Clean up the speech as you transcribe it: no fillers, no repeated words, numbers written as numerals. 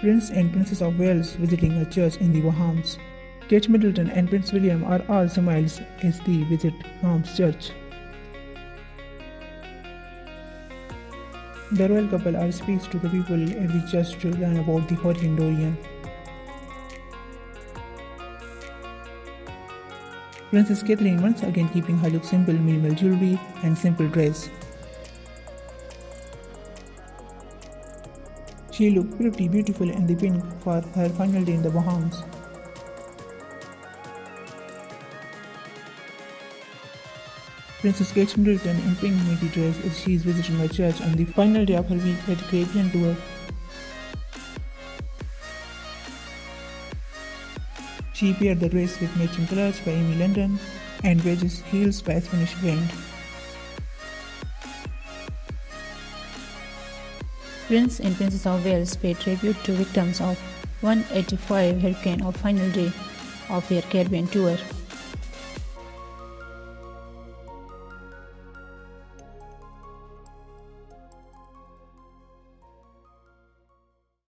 Prince and Princess of Wales visiting a church in the Bahams. Kate Middleton and Prince William are all smiles as they visit Bahams Church. The royal couple are speaks to the people at the church to learn about the Hurricane Dorian. Princess Catherine once again keeping her look simple, minimal jewelry and simple dress. She looked pretty beautiful in the pink for her final day in the Bahams. Princess Kate Middleton in pink navy dress as she is visiting a church on the final day of her week at Caribbean tour. She paired the dress with matching colors by Amy London and wedges heels by Spanish brand. Prince and Princess of Wales paid tribute to victims of 185 hurricane on final day of their Caribbean tour.